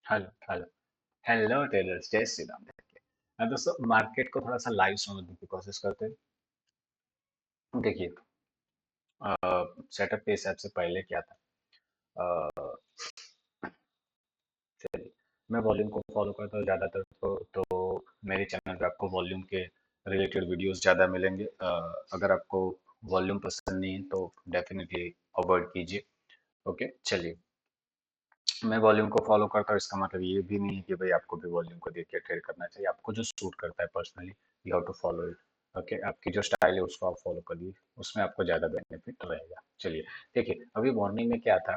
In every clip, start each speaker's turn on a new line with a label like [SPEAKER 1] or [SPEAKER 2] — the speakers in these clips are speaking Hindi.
[SPEAKER 1] हेलो हेलो हेलो टेलर्स, जय श्री राम। देखिए, दोस्तों मार्केट को थोड़ा सा लाइव समझने की कोशिश करते हैं। देखिए, सेटअप के हिसाब से पहले क्या था। अ, चलिए, मैं वॉल्यूम को फॉलो करता हूँ ज़्यादातर। तो मेरे चैनल पे आपको वॉल्यूम के रिलेटेड वीडियोस ज़्यादा मिलेंगे। अगर आपको वॉल्यूम पसंद नहीं है तो डेफिनेटली अवॉइड कीजिए। ओके, चलिए। मैं वॉल्यूम को फॉलो करता हूँ, इसका मतलब ये भी नहीं है कि भाई आपको भी वॉल्यूम को देख के ट्रेड करना चाहिए। आपको जो सूट करता है personally, you have to follow it. Okay, आपकी जो स्टाइल है उसको आप फॉलो करिए, उसमें आपको ज़्यादा बेनिफिट रहेगा। चलिए, देखिए अभी मॉर्निंग में क्या था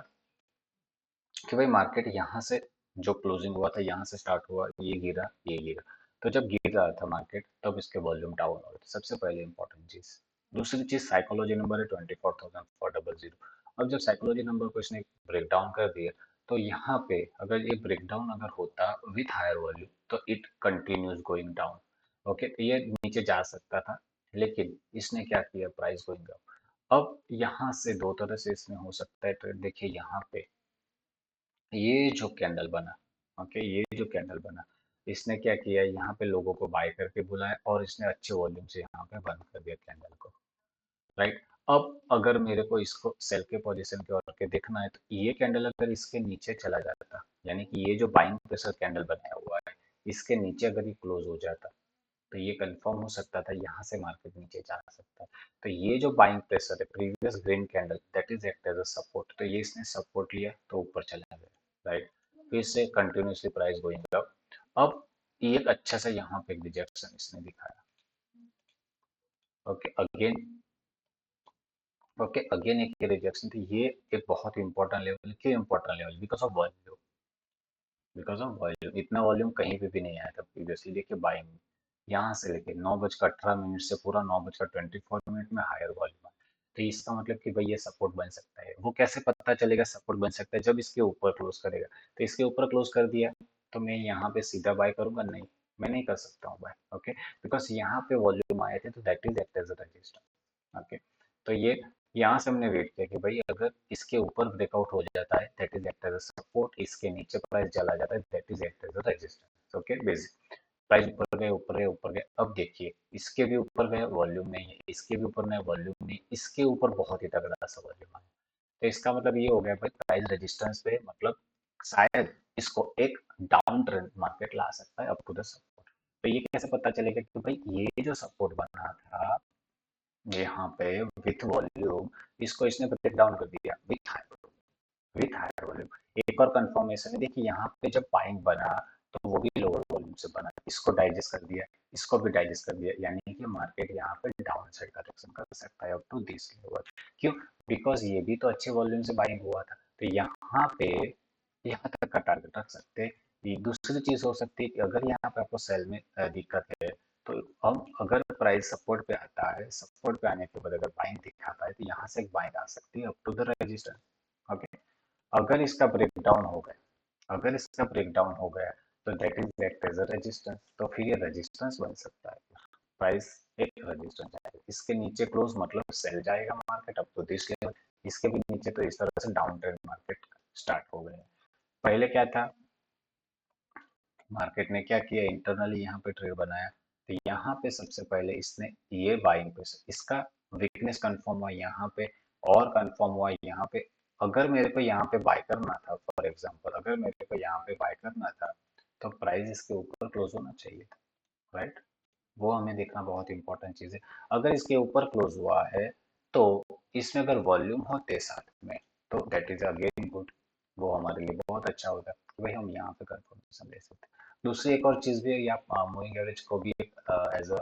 [SPEAKER 1] कि भाई मार्केट यहाँ से जो क्लोजिंग हुआ था, यहाँ से स्टार्ट हुआ, ये गिरा, ये गिरा। तो जब गिर रहा था मार्केट तब इसके वॉल्यूम डाउन हो रहे थे, सबसे पहले इंपॉर्टेंट चीज। दूसरी चीज, साइकोलॉजी नंबर है 24,400। अब जब साइकोलॉजी नंबर को इसने ब्रेक डाउन कर दिया, तो यहाँ पे अगर ये ब्रेक डाउन अगर होता विथ हायर वॉल्यूम तो it continues going down. Okay, तो ये नीचे जा सकता था, लेकिन इसने क्या किया, प्राइस गोइंग अप। अब यहाँ से दो तरह से इसमें हो सकता है ट्रेड। देखिए यहाँ पे ये जो कैंडल बना, ओके, ये जो कैंडल बना, इसने क्या किया, यहाँ पे लोगों को बाय करके बुलाया और इसने अच्छे वॉल्यूम से यहाँ पे बंद कर दिया कैंडल को। राइट। अब अगर मेरे को इसको सेल के पोजीशन के और के देखना है, तो ये कैंडल अगर इसके नीचे चला जाता, यानी कि ये जो बाइंग प्रेशर कैंडल बनाया हुआ है, इसके नीचे अगर ये क्लोज हो जाता, तो ये कंफर्म हो सकता था यहाँ से मार्केट नीचे जा सकता। तो ये जो बाइंग प्रेशर है, previous green candle, that is act as a support. तो ये इसने सपोर्ट लिया तो ऊपर चला गया। राइट, फिर से कंटिन्यूसली प्राइस गोइंग अप। अब ये एक अच्छा सा यहाँ पे रिजेक्शन इसने दिखाया। ओके अगेन, ओके अगेन एक रिजेक्शन थी। ये एक बहुत इंपॉर्टेंट लेवल, क्यों important level, because of volume. Because of volume, इतना वॉल्यूम कहीं पे भी नहीं आया था प्रीवियसली। देखिए बाइंग यहाँ से लेके 9:18 से पूरा 9:24 में हायर वॉल्यूम है। तो इसका मतलब कि भाई ये सपोर्ट बन सकता है। वो कैसे पता चलेगा सपोर्ट बन सकता है, जब इसके ऊपर क्लोज करेगा। तो इसके ऊपर क्लोज कर दिया, तो मैं यहाँ पे सीधा बाय करूंगा? नहीं, मैं नहीं कर सकता हूँ बाय। ओके, बिकॉज यहाँ पे वॉल्यूम आए थे, तो that is act as a register. Okay, तो ये यहाँ से हमने वेट किया कि भाई अगर इसके ऊपर ब्रेकआउट हो जाता है, that is act as a support. इसके नीचे प्राइस चला जाता है, that is act as a resistance. Okay, basic price ऊपर गए, ऊपर गए, ऊपर गए। अब देखिए इसके भी ऊपर गए, वॉल्यूम नहीं है। इसके भी ऊपर नहीं, वॉल्यूम नहीं। इसके ऊपर बहुत ही तगड़ा सा वॉल्यूम है। तो इसका मतलब ये हो गया भाई, प्राइस रेजिस्टेंस पे, मतलब शायद इसको एक डाउन ट्रेंड मार्केट ला सकता है अप टू द सपोर्ट। तो ये कैसे पता चलेगा कि भाई ये जो सपोर्ट बना था यहाँ पे विथ वॉल्यूम, इसको इसने ब्रेक डाउन कर दिया विथ हायर वॉल्यूम। एक और कंफर्मेशन है, देखिए यहाँ पे जब बाइंग बना तो वो भी लोअर वॉल्यूम से बना, इसको डाइजेस्ट कर दिया, इसको भी डाइजेस्ट कर दिया, यानी कि मार्केट यहाँ पे डाउन साइड करेक्शन कर सकता है अप टू दिस लेवल। क्यों? बिकॉज ये भी तो अच्छे वॉल्यूम से बाइंग हुआ था। तो यहाँ पे यहाँ तक का टारगेट रख सकते हैं। ये दूसरी चीज हो सकती है कि अगर यहाँ पे आपको सेल में दिक्कत है, तो अब अगर प्राइस सपोर्ट पे आता है, सपोर्ट पे आने के बाद अगर बाइंग दिखाता है, तो यहाँ से एक बाइंग आ सकती है up to the register. Okay, अगर इसका ब्रेकडाउन हो गया, अगर इसका ब्रेकडाउन हो गया, तो that is act as a resistance. तो फिर ये रेजिस्टेंस बन सकता है, प्राइस एक रेजिस्टेंस जाएगा। इसके नीचे क्लोज मतलब सेल जाएगा market up to this level. इसके भी नीचे, तो इस तरह से डाउन ट्रेंड मार्केट स्टार्ट हो गए। पहले क्या था, मार्केट ने क्या किया, इंटरनली यहाँ पे ट्रेड बनाया। तो यहाँ पे सबसे पहले इसने ये बाइंग पे, इसका वीकनेस कंफर्म हुआ यहाँ पे, और कंफर्म हुआ यहाँ पे। अगर मेरे को यहाँ पे बाय करना था, फॉर एग्जांपल अगर मेरे को यहाँ पे बाय करना था, तो प्राइस इसके ऊपर क्लोज होना चाहिए था। राइट, वो हमें देखना बहुत इंपॉर्टेंट चीज है। अगर इसके ऊपर क्लोज हुआ है, तो इसमें अगर वॉल्यूम होते साथ में, तो दैट इज अगेन गुड। वो हमारे लिए बहुत अच्छा होगा कि भाई हम यहाँ पे कंफर्मेशन ले सकते हैं। दूसरी एक और चीज भी है, आप मूविंग एवरेज को भी एज अ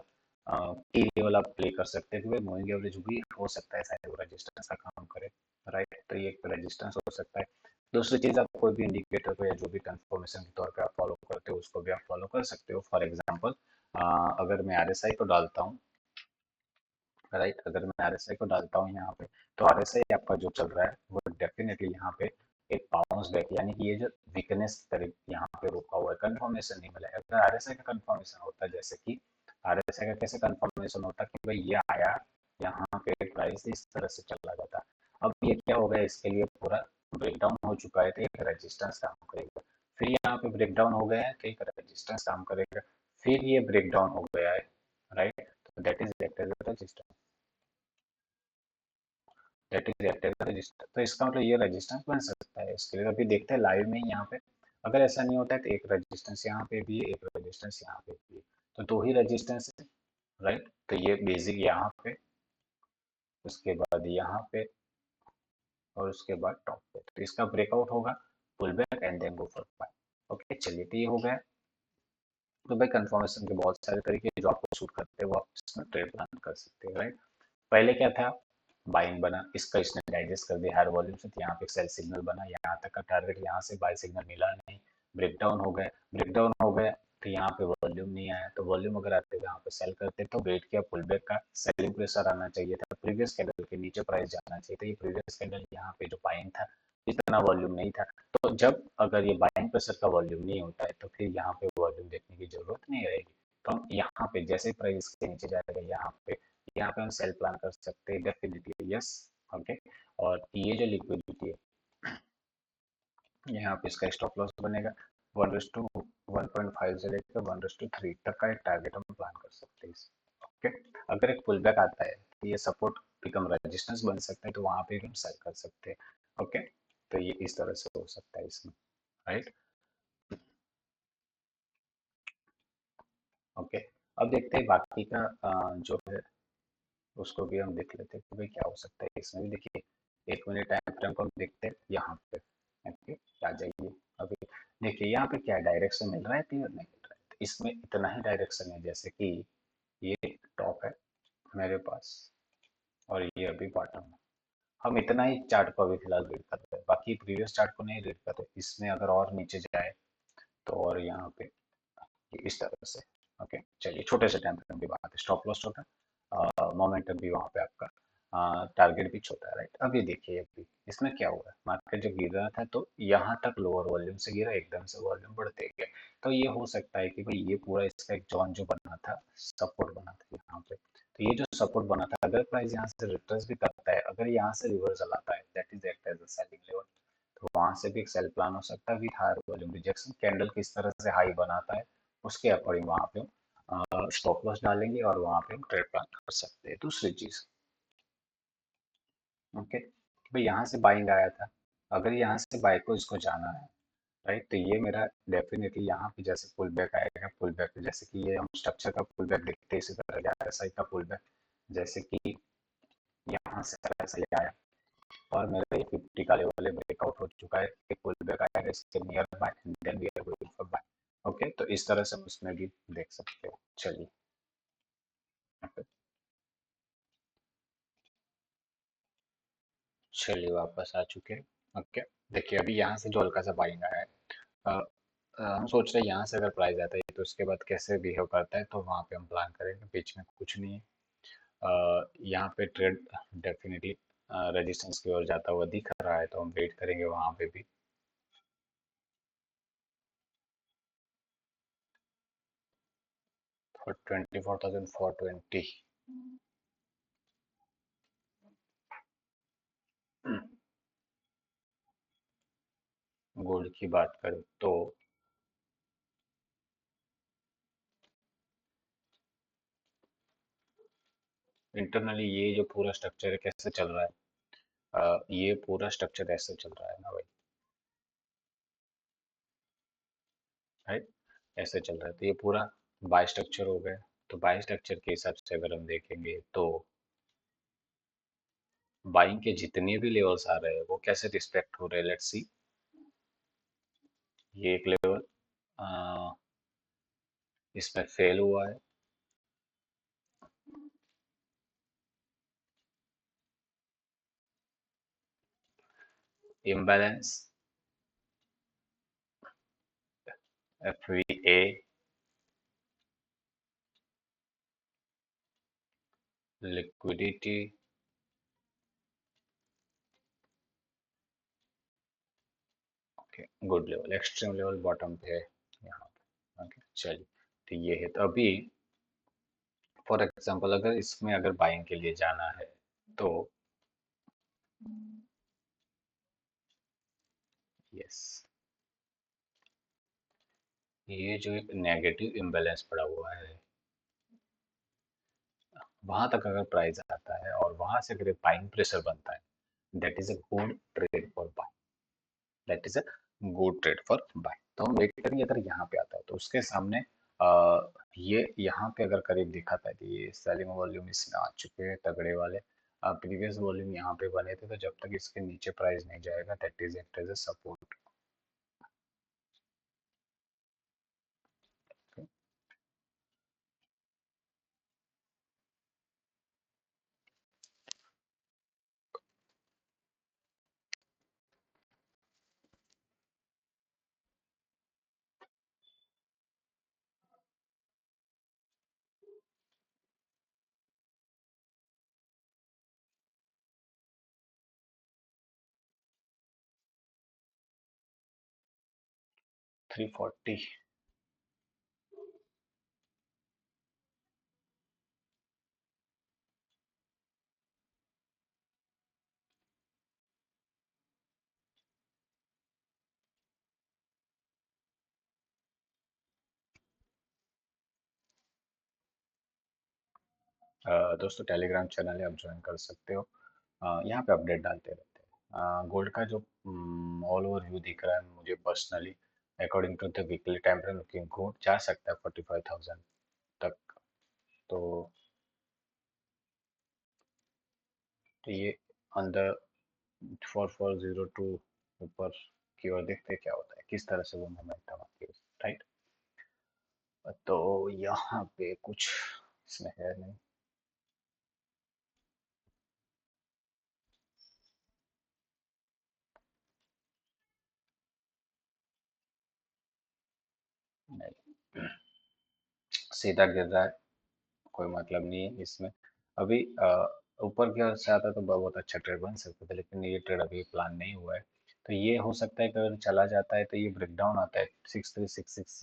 [SPEAKER 1] की लेवल आप प्ले कर सकते हैं कि भाई मूविंग एवरेज भी हो सकता है शायद वो रेजिस्टेंस का काम करे। राइट, तो ये एक रेजिस्टेंस हो सकता है। दूसरी चीज, आप कोई भी इंडिकेटर को या जो भी कंफर्मेशन के तौर पे आप फॉलो करते हो, उसको भी आप फॉलो कर सकते हो। फॉर एग्जाम्पल अगर मैं आरएसआई को डालता हूँ, राइट, अगर मैं आरएसआई को डालता हूँ यहाँ पे, तो आरएसआई आपका जो चल रहा है वो डेफिनेटली यहाँ पे एक बाउंस बैक, यानी कि ये जो वीकनेस करीब यहाँ पे रुका हुआ है, कंफर्मेशन नहीं मिला है। अगर आरएसआई का कंफर्मेशन होता है, जैसे कि आरएसआई का कैसे कंफर्मेशन होता है कि भाई ये आया, यहाँ पे प्राइस इस तरह से चला जाता। अब ये क्या हो गया, इसके लिए पूरा ब्रेकडाउन हो चुका है, तो एक रेजिस्टेंस काम करेगा। फिर यहाँ पे ब्रेक डाउन हो गया है, ठीक है, रेजिस्टेंस काम करेगा, फिर ये ब्रेक डाउन हो गया है, राइट, तो that is act as a resistance, that is act as a resistance. तो इसका मतलब ये रेजिस्टेंस बन सकता है। इसके लिए अभी देखते हैं लाइव में यहाँ पे, अगर ऐसा नहीं होता है तो एक रेजिस्टेंस यहाँ पे भी है, एक रेजिस्टेंस यहाँ पे भी है, तो दो ही रेजिस्टेंस है, राइट। तो ये बेसिक यहाँ पे, उसके बाद यहाँ पे, और उसके बाद टॉप पे, तो इसका ब्रेकआउट होगा, pull back and then go for buy. Okay, चलिए, तो ये हो गया। तो भाई कंफर्मेशन के बहुत सारे तरीके हैं जो आपको सूट करते हैं, वो आप इसमें ट्रेड प्लान कर सकते हैं, राइट। पहले क्या था, बाइंग बना, इसका इसने डाइजेस्ट कर दिया हायर वॉल्यूम से, तो यहाँ पे सेल सिग्नल बना, यहाँ तक का टारगेट, यहाँ से बाय सिग्नल मिला नहीं, ब्रेकडाउन हो गया, ब्रेकडाउन हो गया, तो यहाँ पे वॉल्यूम नहीं आया, तो वॉल्यूम अगर आते हुए यहाँ पे सेल करते तो वेट किया, पुल बैक का सेलिंग प्रेशर आना चाहिए था, प्रीवियस कैंडल के नीचे प्राइस जाना चाहिए था, ये प्रीवियस कैंडल यहाँ पे जो बाइंग था, इतना वॉल्यूम नहीं था, तो जब अगर ये बाइंग प्रेशर का वॉल्यूम नहीं होता है तो फिर यहाँ पे वॉल्यूम देखने की जरूरत नहीं रहेगी। तो हम यहाँ पे जैसे प्राइस के नीचे जाएगा, यहाँ पे हम सेल प्लान कर सकते हैं डेफिनेटली, यस। ओके, और ये जो लिक्विडिटी है, यहाँ पे इसका स्टॉप लॉस बनेगा 1:1.5 से लेकर 1:3 तक का एक टारगेट हम प्लान कर सकते हैं। ओके, अगर एक पुल बैक आता है तो ये सपोर्ट बिकम रेजिस्टेंस बन सकता है, तो वहां पे हम सेल कर सकते हैं। ओके, तो ये इस तरह से हो सकता है इसमें, राइट। ओके, अब देखते हैं बाकी का जो है उसको भी हम देख लेते हैं कि भाई क्या हो सकता है इसमें भी। देखिए, 1 मिनट टाइम फ्रेम को हम देखते हैं यहाँ पे। ओके, आ जाइए। अभी देखिए यहाँ पे क्या डायरेक्शन मिल रहा है, क्लियर नहीं मिल रहा है, तो इसमें इतना ही डायरेक्शन है, जैसे कि ये टॉप है मेरे पास, और ये अभी बॉटम है, हम इतना ही चार्ट को अभी फिलहाल रीड कर रहे हैं, बाकी प्रीवियस चार्ट को नहीं रीड कर रहे। इसमें अगर और नीचे जाए तो, और यहाँ पे इस तरह से। ओके, चलिए, छोटे से टाइम फ्रेम की बात है, स्टॉप लॉस छोटा, मोमेंटम भी वहाँ पे आपका, टारगेट भी छोटा है, राइट। अभी देखिए, अभी इसमें क्या हुआ है, मार्केट जब गिर रहा था तो यहाँ तक लोअर वॉल्यूम से गिरा, एकदम से वॉल्यूम बढ़ते गए, तो ये हो सकता है कि भाई ये पूरा इसका एक जॉन जो बना था, सपोर्ट बना था यहाँ पे, तो ये जो सपोर्ट बना था, अगर प्राइस यहाँ से रिट्रेस भी करता है, अगर यहाँ से रिवर्सल आता है, that is act as a selling level, तो वहां से भी एक सेल प्लान हो सकता है with higher volume rejection, candle किस तरह से हाई बनाता है उसके अकॉर्डिंग वहां पे हम स्टॉप लॉस डालेंगे और वहां पे हम ट्रेड प्लान कर सकते हैं। दूसरी चीज, ओके, भाई यहाँ से बाइंग आया था, अगर यहाँ से बाई को इसको जाना है, राइट, तो ये मेरा डेफिनेटली यहाँ पे जैसे पुल बैक आएगा, पुल बैक जैसे कि ये हम स्ट्रक्चर का पुल बैक देखते हैं, इसी तरह RSI का पुल बैक, जैसे कि यहाँ से RSI आया और मेरा ये 50 का लेवल ब्रेकआउट हो चुका है, एक पुल बैक आएगा इसके near buy and then we are going for buy. Okay, तो इस तरह से हम इसमें भी देख सकते हो। चलिए, okay, चलिए वापस आ चुके हैं। ओके, देखिए अभी यहाँ से जो हल्का सा बाइंग आया है, अ, हम सोच रहे हैं यहाँ से अगर प्राइस आता है तो उसके बाद कैसे बिहेव करता है, तो वहाँ पे हम प्लान करेंगे, बीच में कुछ नहीं है। यहाँ पे ट्रेड डेफिनेटली रेजिस्टेंस की ओर जाता हुआ दिख रहा है, तो हम वेट करेंगे वहाँ पे भी। फॉर 24,420 गोल्ड की बात करें तो इंटरनली ये जो पूरा स्ट्रक्चर है कैसे चल रहा है, ये पूरा स्ट्रक्चर ऐसे चल रहा है ना भाई, राइट, ऐसे चल रहा है, तो ये पूरा बाय स्ट्रक्चर हो गया। तो बाय स्ट्रक्चर के हिसाब से अगर हम देखेंगे तो बाइंग के जितने भी लेवल्स आ रहे हैं वो कैसे रिस्पेक्ट हो रहे हैं, लेट्स सी। ये एक लेवल इसमें फेल हुआ है, imbalance, FVA, liquidity, okay, good level, extreme level bottom पे है यहाँ पे। ओके, चलिए, तो ये है। तो अभी फॉर एग्जांपल अगर इसमें अगर बाइंग के लिए जाना है तो, यस, ये जो एक नेगेटिव इम्बैलेंस पड़ा हुआ है, वहां तक अगर प्राइस आता है और वहां से अगर बाइंग प्रेशर बनता है, that is a good trade for buy, that is a good trade for buy. तो हम वेट करेंगे, अगर यहाँ पे आता है तो उसके सामने आ, ये यहाँ पे अगर करीब दिखाता है कि ये सेलिंग वॉल्यूम इसमें आ चुके हैं तगड़े वाले, प्रीवियस वॉल्यूम यहाँ पे बने थे, तो जब तक इसके नीचे प्राइस नहीं जाएगा, that is act as a support. 340। दोस्तों टेलीग्राम चैनल है, आप ज्वाइन कर सकते हो। यहाँ पे अपडेट डालते रहते हैं। गोल्ड का जो ऑल ओवर व्यू दिख रहा है मुझे personally, according to the weekly time frame, looking good, जा सकता है 45,000 तक। तो ये अंदर 4402 ऊपर की ओर देखते हैं क्या होता है, किस तरह से वो मोमेंटम आती है, राइट। तो यहाँ पे कुछ इसमें है नहीं। नहीं, सीधा गिर रहा है, कोई मतलब नहीं है इसमें। अभी ऊपर की ओर से आता तो बहुत अच्छा ट्रेड बन सकता था, लेकिन ये ट्रेड अभी प्लान नहीं हुआ है। तो ये हो सकता है कि अगर चला जाता है तो ये ब्रेक डाउन आता है 6366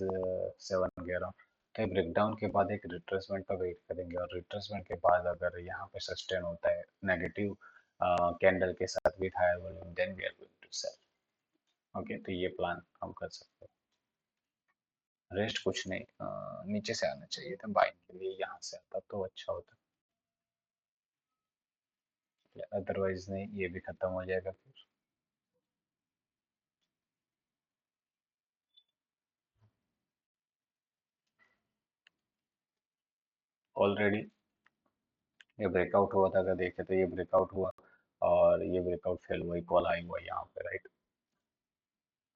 [SPEAKER 1] 7 वगैरह, तो ये ब्रेक डाउन के बाद एक रिट्रेसमेंट का वेट करेंगे, और रिट्रेसमेंट के बाद अगर यहाँ पे सस्टेन होता है नेगेटिव कैंडल के साथ with higher volume, then we are going to sell. Okay, तो ये प्लान हम कर सकते हैं। रेस्ट कुछ नहीं, नीचे से आना चाहिए था बाइंग के लिए, यहाँ से आता तो अच्छा होता, अदरवाइज नहीं, ये भी खत्म हो जाएगा फिर। ऑलरेडी ये ब्रेकआउट हुआ था, अगर देखे तो ये ब्रेकआउट हुआ, और ये ब्रेकआउट फेल हुआ, इक्वल आई हुआ यहाँ पे, राइट।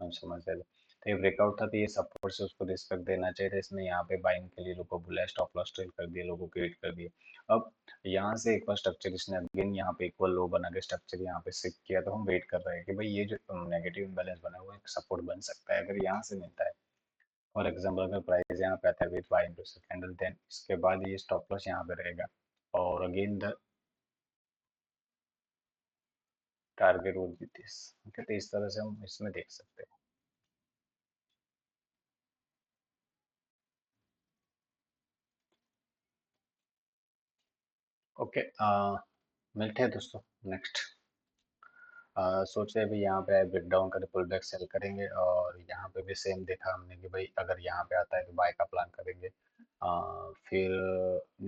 [SPEAKER 1] हम समझ रहे थे, तो ये ब्रेकआउट था, तो ये सपोर्ट से उसको रिस्पेक्ट देना चाहिए था, इसने यहाँ पे बाइंग के लिए लोगों को बुला, स्टॉप लॉस ट्रेल कर दिया, लोगों को हिट कर दिया। अब यहाँ से एक बार स्ट्रक्चर इसने अगेन यहाँ पे इक्वल लो बना के स्ट्रक्चर यहाँ पे सिक किया, तो हम वेट कर रहे हैं कि भाई ये जो नेगेटिव इम्बैलेंस बना हुआ है एक सपोर्ट बन सकता है, अगर यहाँ से मिलता है, फॉर एग्जाम्पल अगर प्राइस यहाँ पे आता है विथ बाइंग कैंडल, देन इसके बाद ये स्टॉप लॉस यहाँ पे रहेगा, और again the target would be this. Okay, तो इस तरह से हम इसमें देख सकते हैं। ओके, मिलते हैं दोस्तों नेक्स्ट। सोच रहे भी यहाँ पे ब्रेक डाउन कर पुल बैक सेल करेंगे, और यहाँ पे भी सेम देखा हमने कि भाई अगर यहाँ पे आता है तो बाय का प्लान करेंगे। फिर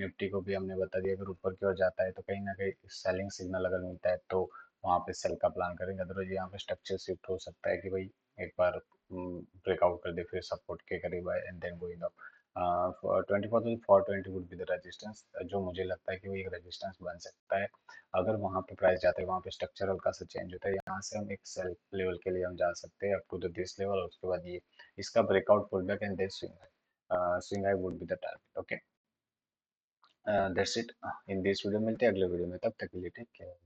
[SPEAKER 1] निफ्टी को भी हमने बता दिया, अगर ऊपर की ओर जाता है तो कहीं ना कहीं सेलिंग सिग्नल अगर मिलता है तो वहाँ पे सेल का प्लान करेंगे, अदरवाइज यहाँ पे स्ट्रक्चर शिफ्ट हो सकता है कि भाई एक बार ब्रेकआउट कर दे, फिर सपोर्ट के करीब आए and then going up. 24 to 420 would be the resistance, जो मुझे लगता है कि वो एक रेजिस्टेंस बन सकता है। अगर वहाँ पे प्राइस जाते हैं, वहाँ पे स्ट्रक्चर हल्का सा चेंज होता है, यहाँ से हम एक सेल लेवल के लिए हम जा सकते हैं up to the this level, और उसके बाद ये इसका breakout pull back and then swing high would be the target. Okay, that's it in this video, मिलते हैं अगले वीडियो में, तब तक के लिए टेक केयर।